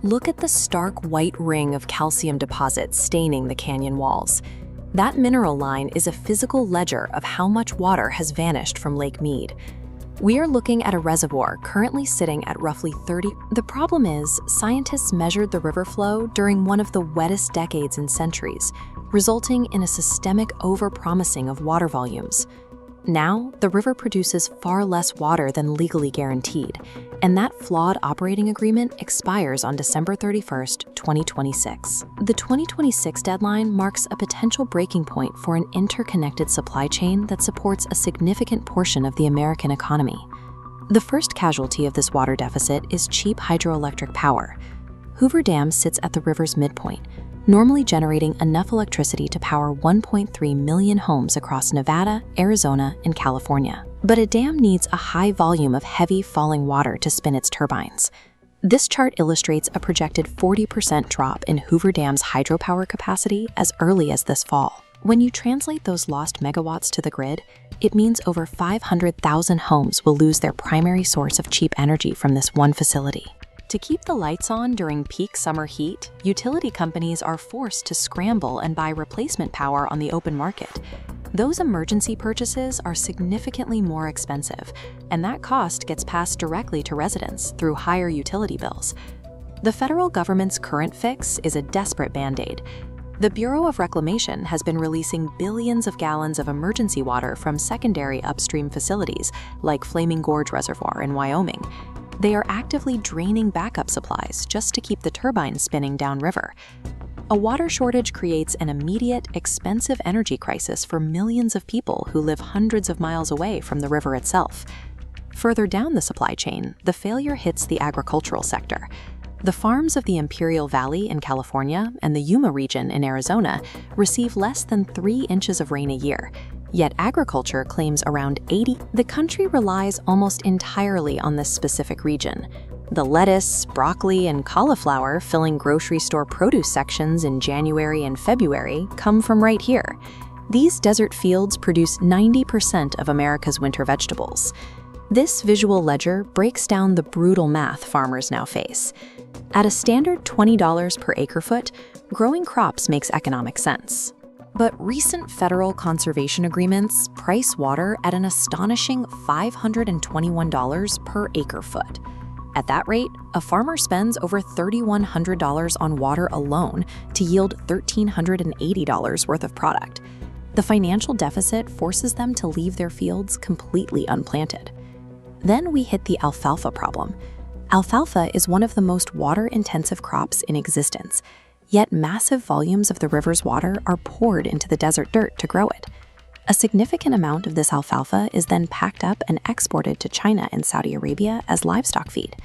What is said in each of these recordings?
Look at the stark white ring of calcium deposits staining the canyon walls. That mineral line is a physical ledger of how much water has vanished from Lake Mead. We are looking at a reservoir currently sitting at roughly 30. The problem is, scientists measured the river flow during one of the wettest decades in centuries, resulting in a systemic overpromising of water volumes. Now, the river produces far less water than legally guaranteed, and that flawed operating agreement expires on December 31st, 2026. The 2026 deadline marks a potential breaking point for an interconnected supply chain that supports a significant portion of the American economy. The first casualty of this water deficit is cheap hydroelectric power. Hoover Dam sits at the river's midpoint, normally generating enough electricity to power 1.3 million homes across Nevada, Arizona, and California. But a dam needs a high volume of heavy falling water to spin its turbines. This chart illustrates a projected 40% drop in Hoover Dam's hydropower capacity as early as this fall. When you translate those lost megawatts to the grid, it means over 500,000 homes will lose their primary source of cheap energy from this one facility. To keep the lights on during peak summer heat, utility companies are forced to scramble and buy replacement power on the open market. Those emergency purchases are significantly more expensive, and that cost gets passed directly to residents through higher utility bills. The federal government's current fix is a desperate Band-Aid. The Bureau of Reclamation has been releasing billions of gallons of emergency water from secondary upstream facilities like Flaming Gorge Reservoir in Wyoming. They are actively draining backup supplies just to keep the turbines spinning downriver. A water shortage creates an immediate, expensive energy crisis for millions of people who live hundreds of miles away from the river itself. Further down the supply chain, the failure hits the agricultural sector. The farms of the Imperial Valley in California and the Yuma region in Arizona receive less than 3 inches of rain a year. Yet agriculture claims around 80. The country relies almost entirely on this specific region. The lettuce, broccoli, and cauliflower filling grocery store produce sections in January and February come from right here. These desert fields produce 90% of America's winter vegetables. This visual ledger breaks down the brutal math farmers now face. At a standard $20 per acre-foot, growing crops makes economic sense. But recent federal conservation agreements price water at an astonishing $521 per acre-foot. At that rate, a farmer spends over $3,100 on water alone to yield $1,380 worth of product. The financial deficit forces them to leave their fields completely unplanted. Then we hit the alfalfa problem. Alfalfa is one of the most water-intensive crops in existence, yet massive volumes of the river's water are poured into the desert dirt to grow it. A significant amount of this alfalfa is then packed up and exported to China and Saudi Arabia as livestock feed.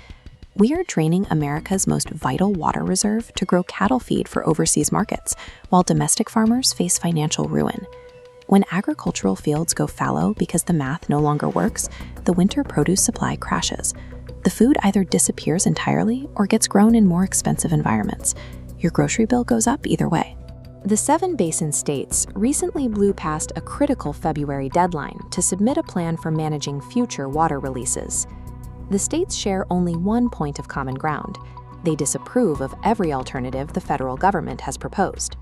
We are draining America's most vital water reserve to grow cattle feed for overseas markets, while domestic farmers face financial ruin. When agricultural fields go fallow because the math no longer works, the winter produce supply crashes. The food either disappears entirely or gets grown in more expensive environments. Your grocery bill goes up either way. The 7 basin states recently blew past a critical February deadline to submit a plan for managing future water releases. The states share only one point of common ground. They disapprove of every alternative the federal government has proposed.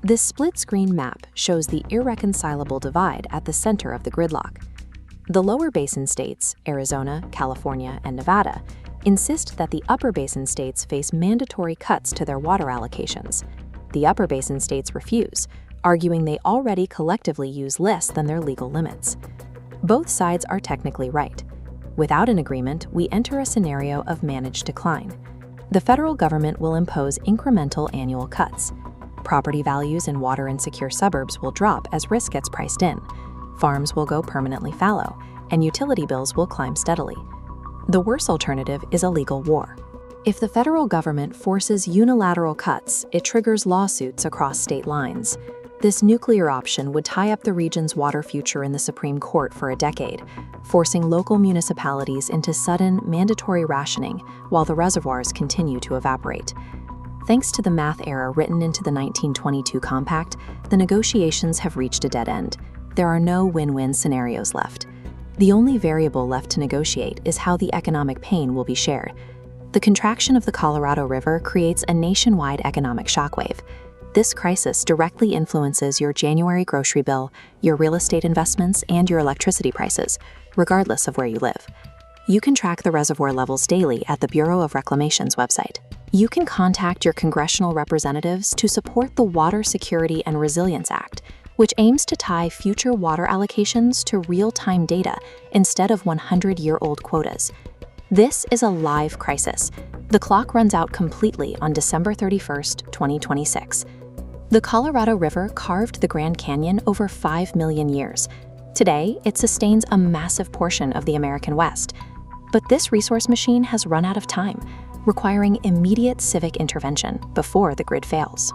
This split-screen map shows the irreconcilable divide at the center of the gridlock. The lower basin states, Arizona, California, and Nevada, insist that the upper basin states face mandatory cuts to their water allocations. The upper basin states refuse, arguing they already collectively use less than their legal limits. Both sides are technically right. Without an agreement, we enter a scenario of managed decline. The federal government will impose incremental annual cuts. Property values in water-insecure suburbs will drop as risk gets priced in. Farms will go permanently fallow, and utility bills will climb steadily. The worst alternative is a legal war. If the federal government forces unilateral cuts, it triggers lawsuits across state lines. This nuclear option would tie up the region's water future in the Supreme Court for a decade, forcing local municipalities into sudden, mandatory rationing while the reservoirs continue to evaporate. Thanks to the math error written into the 1922 Compact, the negotiations have reached a dead end. There are no win-win scenarios left. The only variable left to negotiate is how the economic pain will be shared. The contraction of the Colorado River creates a nationwide economic shockwave. This crisis directly influences your January grocery bill, your real estate investments, and your electricity prices, regardless of where you live. You can track the reservoir levels daily at the Bureau of Reclamation's website. You can contact your congressional representatives to support the Water Security and Resilience Act, which aims to tie future water allocations to real-time data instead of 100-year-old quotas. This is a live crisis. The clock runs out completely on December 31st, 2026. The Colorado River carved the Grand Canyon over 5 million years. Today, it sustains a massive portion of the American West. But this resource machine has run out of time, requiring immediate civic intervention before the grid fails.